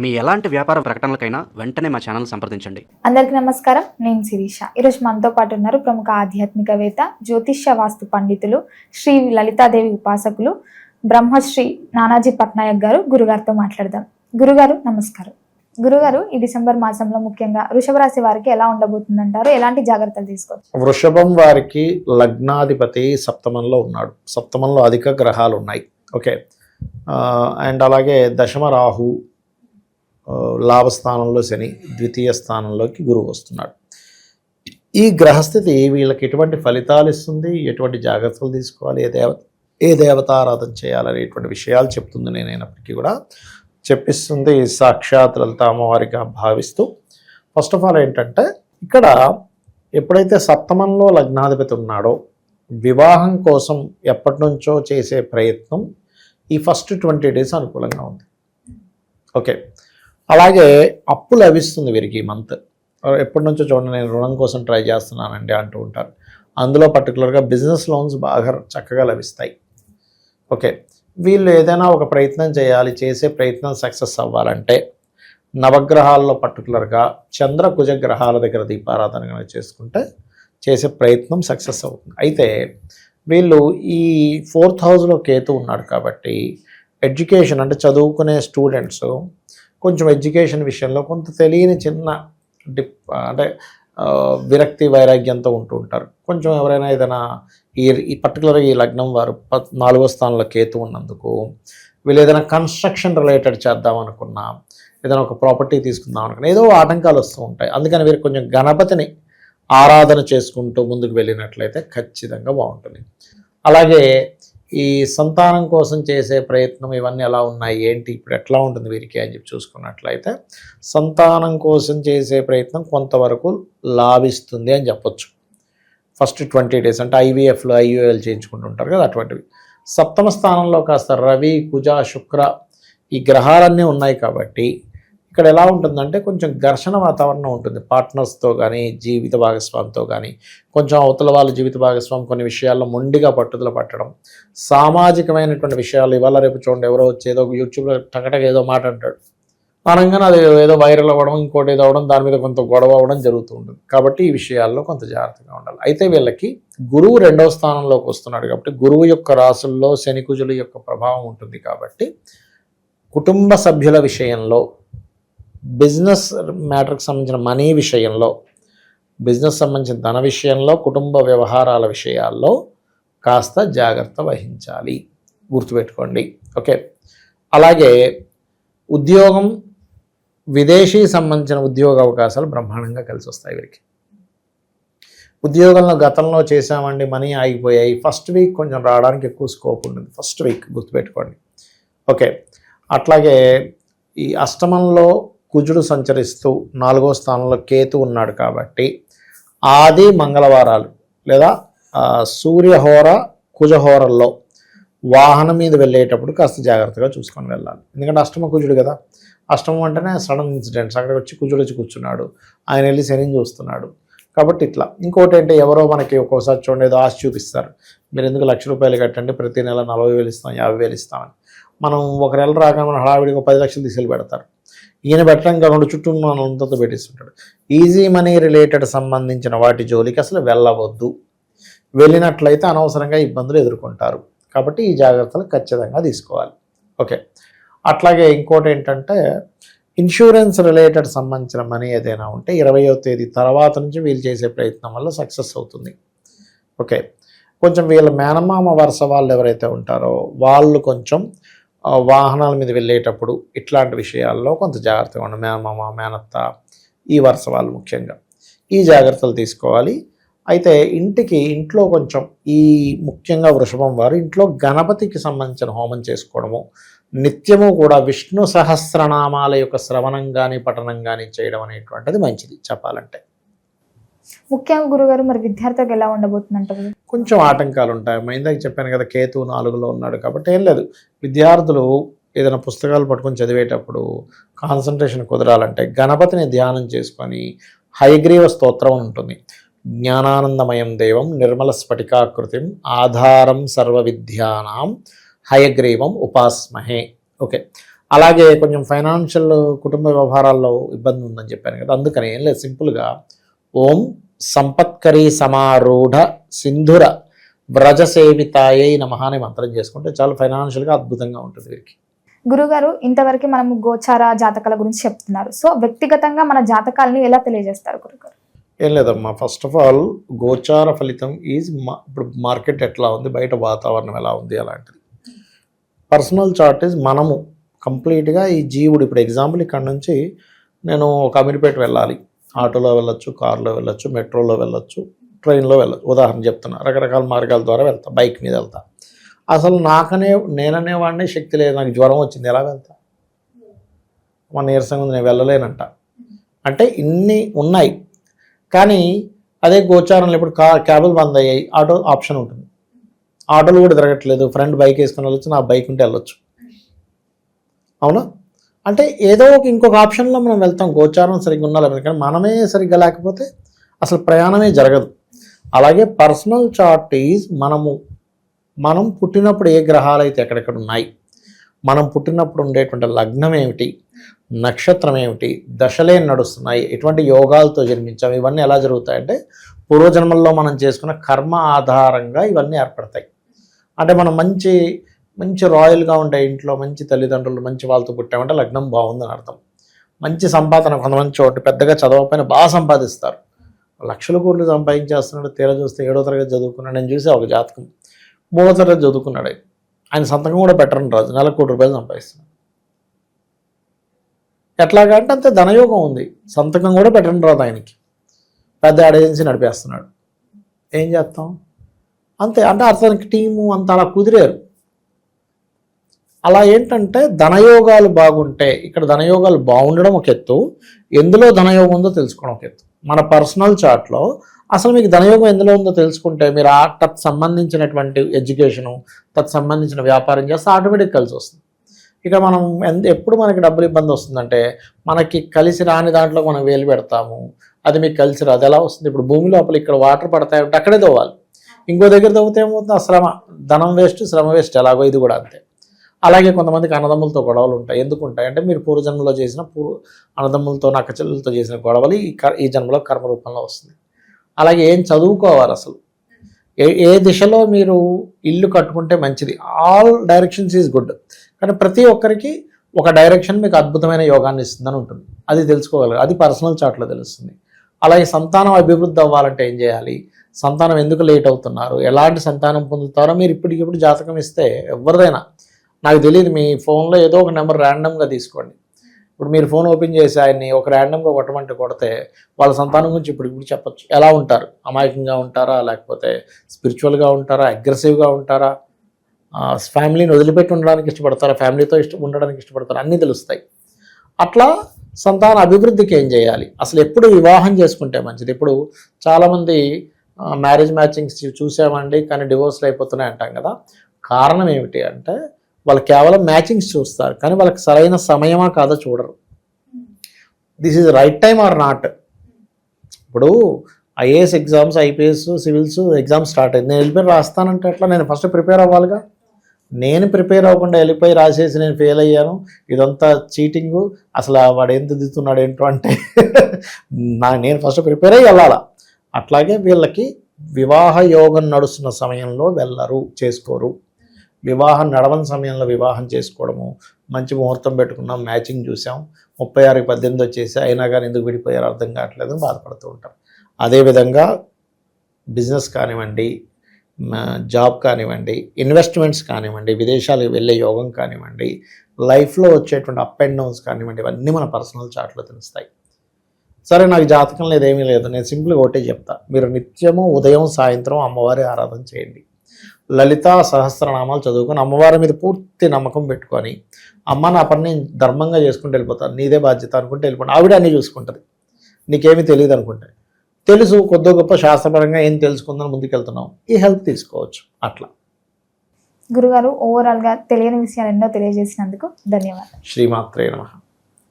మీ ఎలాంటి వ్యాపార ప్రకటనలకైనా వెంటనే మా ఛానల్ సంప్రదించండి. అందరికీ నమస్కారం. నేను శిరీష. ఈరోజు మనతో పాటు ఉన్నారు ప్రముఖ ఆధ్యాత్మికవేత్త, జ్యోతిష్య వాస్తు పండితులు, శ్రీ లలితాదేవి ఉపాసకులు, బ్రహ్మశ్రీ నానాజీ పట్నాయక్ గారు. గురుగారితో మాట్లాడదాం. గురుగారు నమస్కారం. గురుగారు, ఈ డిసెంబర్ మాసంలో ముఖ్యంగా వృషభ రాశి వారికి ఎలా ఉండబోతుందంటారు? ఎలాంటి జాగ్రత్తలు తీసుకోవచ్చు? వృషభం వారికి లగ్నాధిపతి సప్తమంలో ఉన్నాడు. సప్తమంలో అధిక గ్రహాలు ఉన్నాయి. ఓకే. అండ్ అలాగే దశమ రాహు, లాభస్థానంలో శని, ద్వితీయ స్థానంలోకి గురువు వస్తున్నాడు. ఈ గ్రహస్థితి వీళ్ళకి ఎటువంటి ఫలితాలు ఇస్తుంది, ఎటువంటి జాగ్రత్తలు తీసుకోవాలి, ఏ దేవతారాధన చేయాలనేటువంటి విషయాలు చెప్తుంది. నేనైనప్పటికీ కూడా చెప్పిస్తుంది సాక్షాత్ లలిత అమ్మవారిగా భావిస్తూ. ఫస్ట్ ఆఫ్ ఆల్ ఏంటంటే, ఇక్కడ ఎప్పుడైతే సప్తమంలో లగ్నాధిపతి ఉన్నాడో వివాహం కోసం ఎప్పటి నుంచో చేసే ప్రయత్నం ఈ ఫస్ట్ 20 డేస్ అనుకూలంగా ఉంది. ఓకే. అలాగే అప్పు లభిస్తుంది వీరికి ఈ మంత్. ఎప్పటి నుంచో చూడండి, నేను రుణం కోసం ట్రై చేస్తున్నానండి అంటూ ఉంటారు. అందులో పర్టికులర్గా బిజినెస్ లోన్స్ బాగా చక్కగా లభిస్తాయి. ఓకే. వీళ్ళు ఏదైనా ఒక ప్రయత్నం చేయాలి, చేసే ప్రయత్నం సక్సెస్ అవ్వాలంటే నవగ్రహాల్లో పర్టికులర్గా చంద్ర కుజ గ్రహాల దగ్గర దీపారాధన చేసుకుంటే చేసే ప్రయత్నం సక్సెస్ అవుతుంది. అయితే వీళ్ళు ఈ 4th హౌస్లో కేతు ఉన్నాడు కాబట్టి ఎడ్యుకేషన్ అంటే చదువుకునే స్టూడెంట్స్ కొంచెం ఎడ్యుకేషన్ విషయంలో కొంత తెలియని చిన్న అంటే విరక్తి వైరాగ్యంతో ఉంటూ ఉంటారు. కొంచెం ఎవరైనా ఏదైనా ఈ పర్టికులర్గా ఈ లగ్నం వారు 4వ స్థానంలో కేతు ఉన్నందుకు వీళ్ళు ఏదైనా కన్స్ట్రక్షన్ రిలేటెడ్ చేద్దాం అనుకున్నా, ఏదైనా ఒక ప్రాపర్టీ తీసుకుందాం అనుకున్నా, ఏదో ఆటంకాలు వస్తూ ఉంటాయి. అందుకని వీరు కొంచెం గణపతిని ఆరాధన చేసుకుంటూ ముందుకు వెళ్ళినట్లయితే ఖచ్చితంగా బాగుంటుంది. అలాగే ఈ సంతానం కోసం చేసే ప్రయత్నం ఇవన్నీ ఎలా ఉన్నాయి, ఏంటి, ఇప్పుడు ఎట్లా ఉంటుంది వీరికి అని చెప్పి చూసుకున్నట్లయితే సంతానం కోసం చేసే ప్రయత్నం కొంతవరకు లాభిస్తుంది అని చెప్పొచ్చు. ఫస్ట్ 20 డేస్ అంటే ఐవీఎఫ్లో ఐయుఎల్ చేయించుకుంటుంటారు కదా, అటువంటివి. సప్తమ స్థానంలో కాస్త రవి, కుజ, శుక్ర ఈ గ్రహాలన్నీ ఉన్నాయి కాబట్టి ఇక్కడ ఎలా ఉంటుందంటే కొంచెం ఘర్షణ వాతావరణం ఉంటుంది. పార్ట్నర్స్తో కానీ, జీవిత భాగస్వామితో కానీ, కొంచెం అవతల వాళ్ళ జీవిత భాగస్వామి కొన్ని విషయాల్లో మొండిగా పట్టుదల పట్టడం, సామాజికమైనటువంటి విషయాలు ఇవాళ రేపు చూడండి, ఎవరో వచ్చి ఏదో యూట్యూబ్లో టకటక ఏదో మాట అంటాడు, అనగానే అది ఏదో వైరల్ అవ్వడం, ఇంకోటి ఏదో అవ్వడం, దాని మీద కొంత గొడవ అవ్వడం జరుగుతూ ఉంటుంది. కాబట్టి ఈ విషయాల్లో కొంత జాగ్రత్తగా ఉండాలి. అయితే వీళ్ళకి గురువు 2వ స్థానంలోకి వస్తున్నాడు కాబట్టి గురువు యొక్క రాసుల్లో శని కుజుల యొక్క ప్రభావం ఉంటుంది కాబట్టి కుటుంబ సభ్యుల విషయంలో, బిజినెస్ మ్యాటర్కి సంబంధించిన మనీ విషయంలో, బిజినెస్ సంబంధించిన ధన విషయంలో, కుటుంబ వ్యవహారాల విషయాల్లో కాస్త జాగ్రత్త వహించాలి, గుర్తుపెట్టుకోండి. ఓకే. అలాగే ఉద్యోగం, విదేశీ సంబంధించిన ఉద్యోగ అవకాశాలు బ్రహ్మాండంగా కలిసి వస్తాయి వీరికి. ఉద్యోగంలో గతంలో చేసామండి, మనీ ఆగిపోయాయి, ఫస్ట్ వీక్ కొంచెం రావడానికి ఎక్కువ స్కోప్ ఉంటుంది. ఫస్ట్ వీక్ గుర్తుపెట్టుకోండి. ఓకే. అట్లాగే ఈ అష్టమంలో కుజుడు సంచరిస్తూ 4వ స్థానంలో కేతు ఉన్నాడు కాబట్టి ఆది మంగళవారాలు లేదా సూర్యహోర కుజహోరల్లో వాహనం మీద వెళ్ళేటప్పుడు కాస్త జాగ్రత్తగా చూసుకొని వెళ్ళాలి. ఎందుకంటే అష్టమ కుజుడు కదా, అష్టమం అంటేనే సడన్ ఇన్సిడెంట్స్. అక్కడ వచ్చి కుజుడు వచ్చి కూర్చున్నాడు, ఆయన వెళ్ళి శనిని చూస్తున్నాడు కాబట్టి ఇట్లా. ఇంకోటి అంటే ఎవరో మనకి ఒక్కోసారి చూడండి ఏదో ఆశ చూపిస్తారు, మీరు ఎందుకు ₹1,00,000 కట్టండి, ప్రతి నెల 40,000 ఇస్తాం, 50,000 ఇస్తామని. మనం ఒక నెల రాగానే మన హడావిడిగా 10 లక్షలు తీసుకెళ్ళి పెడతారు. ఈయన పెట్టడం కాకుండా చుట్టూ మనంతా పెట్టిస్తుంటాడు. ఈజీ మనీ రిలేటెడ్ సంబంధించిన వాటి జోలికి అసలు వెళ్ళవద్దు. వెళ్ళినట్లయితే అనవసరంగా ఇబ్బందులు ఎదుర్కొంటారు. కాబట్టి ఈ జాగ్రత్తలు ఖచ్చితంగా తీసుకోవాలి. ఓకే. అట్లాగే ఇంకోటి ఏంటంటే ఇన్సూరెన్స్ రిలేటెడ్ సంబంధించిన మనీ ఏదైనా ఉంటే 20వ తేదీ తర్వాత నుంచి వీళ్ళు చేసే ప్రయత్నం వల్ల సక్సెస్ అవుతుంది. ఓకే. కొంచెం వీళ్ళ మేనమామ వరుస వాళ్ళు ఎవరైతే ఉంటారో వాళ్ళు కొంచెం వాహనాల మీద వెళ్ళేటప్పుడు ఇట్లాంటి విషయాల్లో కొంత జాగ్రత్తగా ఉండాలి. మేనమామ, మేనత్త ఈ వరుస వాళ్ళు ముఖ్యంగా ఈ జాగ్రత్తలు తీసుకోవాలి. అయితే ఇంట్లో కొంచెం ఈ ముఖ్యంగా వృషభం వారు ఇంట్లో గణపతికి సంబంధించిన హోమం చేసుకోవడము, నిత్యము కూడా విష్ణు సహస్రనామాల యొక్క శ్రవణం కానీ పఠనం కానీ చేయడం అనేటువంటిది మంచిది చెప్పాలంటే. ముఖ్యంగా గురుగారు, మరి విద్యార్థులకు ఎలా ఉండబోతుందంటారు? కొంచెం ఆటంకాలు ఉంటాయి. ఇందాక చెప్పాను కదా, కేతు 4లో ఉన్నాడు కాబట్టి ఏం లేదు. విద్యార్థులు ఏదైనా పుస్తకాలు పట్టుకొని చదివేటప్పుడు కాన్సన్ట్రేషన్ కుదరాలంటే గణపతిని ధ్యానం చేసుకొని హయగ్రీవ స్తోత్రం ఉంటుంది. జ్ఞానానందమయం దేవం నిర్మల స్ఫటికాకృతిం ఆధారం సర్వ విద్యానాం హయగ్రీవం ఉపాస్మహే. ఓకే. అలాగే కొంచెం ఫైనాన్షియల్ కుటుంబ వ్యవహారాల్లో ఇబ్బంది ఉందని చెప్పాను కదా, అందుకని ఏం లేదు, సింపుల్గా ఓం సంపత్కరీ సమారూఢ సింధుర వ్రజసేవితాయై నమః అనే మంత్రం చేసుకుంటే చాలా ఫైనాన్షియల్గా అద్భుతంగా ఉంటుంది వీరికి. గురుగారు, ఇంతవరకు మనము గోచార జాతకాల గురించి చెప్తున్నారు. సో వ్యక్తిగతంగా మన జాతకాలని ఎలా తెలియజేస్తారు గురుగారు? ఏం లేదమ్మా, ఫస్ట్ ఆఫ్ ఆల్ గోచార ఫలితం ఈజ్ ఇప్పుడు మార్కెట్ ఎట్లా ఉంది, బయట వాతావరణం ఎలా ఉంది అలాంటిది. పర్సనల్ చార్ట్ ఈజ్ మనము కంప్లీట్గా ఈ జీవుడు. ఇప్పుడు ఎగ్జాంపుల్ ఇక్కడ నుంచి నేను ఒక అమీర్పేట వెళ్ళాలి, ఆటోలో వెళ్ళొచ్చు, కారులో వెళ్ళొచ్చు, మెట్రోలో వెళ్ళొచ్చు, ట్రైన్లో వెళ్ళొచ్చు, ఉదాహరణ చెప్తున్నా. రకరకాల మార్గాల ద్వారా వెళ్తా, బైక్ మీద వెళ్తా. అసలు నేననేవాడిని శక్తి లేదు, నాకు జ్వరం వచ్చింది, ఎలా వెళ్తా? మన నీరసంగా ఉంది, నేను వెళ్ళలేనంట. అంటే ఇన్ని ఉన్నాయి. కానీ అదే గోచారంలో ఇప్పుడు క్యాబులు బంద్ అయ్యాయి, ఆటో ఆప్షన్ ఉంటుంది. ఆటోలు కూడా తిరగట్లేదు, ఫ్రెండ్ బైక్ వేసుకొని వెళ్ళొచ్చు, నా బైక్ ఉంటే వెళ్ళొచ్చు. అవునా? అంటే ఏదో ఇంకొక ఆప్షన్లో మనం వెళ్తాం, గోచారం సరిగ్గా ఉండాలి. కానీ మనమే సరిగ్గా లేకపోతే అసలు ప్రయాణమే జరగదు. అలాగే పర్సనల్ చార్ట్ ఈజ్ మనం పుట్టినప్పుడు ఏ గ్రహాలు అయితే ఎక్కడెక్కడ ఉన్నాయి, మనం పుట్టినప్పుడు ఉండేటువంటి లగ్నం ఏమిటి, నక్షత్రం ఏమిటి, దశలే నడుస్తున్నాయి, ఎటువంటి యోగాలతో జన్మించాము, ఇవన్నీ ఎలా జరుగుతాయంటే పూర్వజన్మల్లో మనం చేసుకున్న కర్మ ఆధారంగా ఇవన్నీ ఏర్పడతాయి. అంటే మనం మంచి రాయల్గా ఉండే ఇంట్లో, మంచి తల్లిదండ్రులు, మంచి వాళ్ళతో పుట్టామంటే లగ్నం బాగుందని అర్థం. మంచి సంపాదన, కొంతమంది చోటు పెద్దగా చదవకపోయినా బాగా సంపాదిస్తారు, లక్షల కోట్లు సంపాదించేస్తున్నాడు. తీరా చూస్తే 7వ తరగతి చదువుకున్నాడు. నేను చూసే ఒక జాతకం 3వ తరగతి చదువుకున్నాడు. ఆయన సంతకం కూడా పెట్టరని రాజు, నెలకు ₹1,00,00,000 సంపాదిస్తున్నాడు. ఎట్లాగంటే అంతే ధనయోగం ఉంది, సంతకం కూడా పెట్టరని రాదు ఆయనకి. పెద్ద ఏజెన్సీ నడిపేస్తున్నాడు. ఏం చేస్తాం? అంతే. అంటే అతనికి టీము అంత అలా కుదిరారు. అలా ఏంటంటే ధనయోగాలు బాగుంటే, ఇక్కడ ధనయోగాలు బాగుండడం ఒక ఎత్తు, ఎందులో ధనయోగం ఉందో తెలుసుకోవడం ఒక ఎత్తు. మన పర్సనల్ చార్ట్లో అసలు మీకు ధనయోగం ఎందులో ఉందో తెలుసుకుంటే మీరు తత్ సంబంధించినటువంటి ఎడ్యుకేషను, సంబంధించిన వ్యాపారం చేస్తే ఆటోమేటిక్ కలిసి వస్తుంది. ఇక మనం ఎప్పుడు మనకి డబ్బులు ఇబ్బంది వస్తుందంటే మనకి కలిసి రాని దాంట్లో మనం వేలు పెడతాము, అది మీకు కలిసి రాదు. ఎలా వస్తుంది? ఇప్పుడు భూమి లోపల ఇక్కడ వాటర్ పడతాయంటే అక్కడే తవ్వాలి, ఇంకో దగ్గర తవ్వుతే ఏమవుతుంది? శ్రమ, ధనం వేస్ట్, శ్రమ వేస్ట్. ఎలాగో ఇది కూడా అంతే. అలాగే కొంతమందికి అన్నదమ్ములతో గొడవలు ఉంటాయి. ఎందుకు ఉంటాయి అంటే మీరు పూర్వజన్మలో చేసిన అన్నదమ్ములతో, నక్కచెల్లెలతో చేసిన గొడవలు ఈ జన్మలో కర్మ రూపంలో వస్తుంది. అలాగే ఏం చదువుకోవాలి, అసలు ఏ దిశలో మీరు ఇల్లు కట్టుకుంటే మంచిది. ఆల్ డైరెక్షన్స్ ఈజ్ గుడ్, కానీ ప్రతి ఒక్కరికి ఒక డైరెక్షన్ మీకు అద్భుతమైన యోగాన్ని ఇస్తుందని ఉంటుంది. అది తెలుసుకోగలరు, అది పర్సనల్ చార్ట్లో తెలుస్తుంది. అలాగే సంతానం అభివృద్ధి అవ్వాలంటే ఏం చేయాలి, సంతానం ఎందుకు లేట్ అవుతున్నారు, ఎలాంటి సంతానం పొందుతారో మీరు ఇప్పటికిప్పుడు జాతకం ఇస్తే ఎవరిదైనా, నాకు తెలియదు, మీ ఫోన్లో ఏదో ఒక నెంబర్ ర్యాండమ్గా తీసుకోండి. ఇప్పుడు మీరు ఫోన్ ఓపెన్ చేసి ఆయన్ని ఒక ర్యాండమ్గా కొట్టమంటే కొడితే వాళ్ళ సంతానం గురించి ఇప్పుడు చెప్పచ్చు. ఎలా ఉంటారు, అమాయకంగా ఉంటారా, లేకపోతే స్పిరిచువల్గా ఉంటారా, అగ్రెసివ్గా ఉంటారా, ఫ్యామిలీని వదిలిపెట్టి ఉండడానికి ఇష్టపడతారా, ఫ్యామిలీతో ఉండడానికి ఇష్టపడతారా, అన్నీ తెలుస్తాయి. అట్లా సంతాన అభివృద్ధికి ఏం చేయాలి, అసలు ఎప్పుడు వివాహం చేసుకుంటే మంచిది. ఇప్పుడు చాలామంది మ్యారేజ్ మ్యాచింగ్స్ చూసామండి కానీ డివోర్స్లు అయిపోతున్నాయి అంటాం కదా. కారణం ఏమిటి అంటే వాళ్ళు కేవలం మ్యాచింగ్స్ చూస్తారు, కానీ వాళ్ళకి సరైన సమయమా కాదో చూడరు. This is right time or not. ఇప్పుడు IAS exams, IPS, civils exams start అయింది, నేను వెళ్ళిపోయి రాస్తానంటే ఎట్లా? నేను ఫస్ట్ ప్రిపేర్ అవ్వాలిగా. నేను ప్రిపేర్ అవ్వకుండా వెళ్ళిపోయి రాసేసి నేను ఫెయిల్ అయ్యాను, ఇదంతా చీటింగు, అసలు వాడు ఏం దిద్దుతున్నాడు ఏంటో అంటే నేను ఫస్ట్ ప్రిపేర్ అయ్యి వెళ్ళాలా. అట్లాగే వీళ్ళకి వివాహ యోగం నడుస్తున్న సమయంలో వెళ్ళరు, చేసుకోరు. వివాహం నడవని సమయంలో వివాహం చేసుకోవడము, మంచి ముహూర్తం పెట్టుకున్నాం, మ్యాచింగ్ చూసాం, 36కి 18 వచ్చేసి అయినా కానీ ఎందుకు విడిపోయారు అర్థం కావట్లేదు, బాధపడుతూ ఉంటాం. అదేవిధంగా బిజినెస్ కానివ్వండి, జాబ్ కానివ్వండి, ఇన్వెస్ట్మెంట్స్ కానివ్వండి, విదేశాలకు వెళ్ళే యోగం కానివ్వండి, లైఫ్లో వచ్చేటువంటి అప్ అండ్ డౌన్స్ కానివ్వండి, ఇవన్నీ మన పర్సనల్ చార్ట్లో తెలుస్తాయి. సరే, నాకు జాతకం లేదేమీ లేదు, నేను సింపుల్గా ఒకటే చెప్తా, మీరు నిత్యము ఉదయం సాయంత్రం అమ్మవారి ఆరాధన చేయండి, లలితా సహస్రనామాలు చదువుకొని అమ్మవారి మీద పూర్తి నమ్మకం పెట్టుకొని, అమ్మ నా పని నేను ధర్మంగా చేసుకుంటూ వెళ్ళిపోతాను, నీదే బాధ్యత అనుకుంటే వెళ్ళిపోండి. ఆవిడ అన్నీ చూసుకుంటుంది, నీకేమీ తెలియదు అనుకుంటే. తెలుసు, కొద్ది గొప్ప శాస్త్రపరంగా ఏం తెలుసుకుందని ముందుకెళ్తున్నాం, ఈ హెల్ప్ తీసుకోవచ్చు. అట్లా గురుగారు, ఓవరాల్గా తెలియని విషయాలు ఎన్నో తెలియజేసినందుకు ధన్యవాదాలు. శ్రీమాత్రే నమః.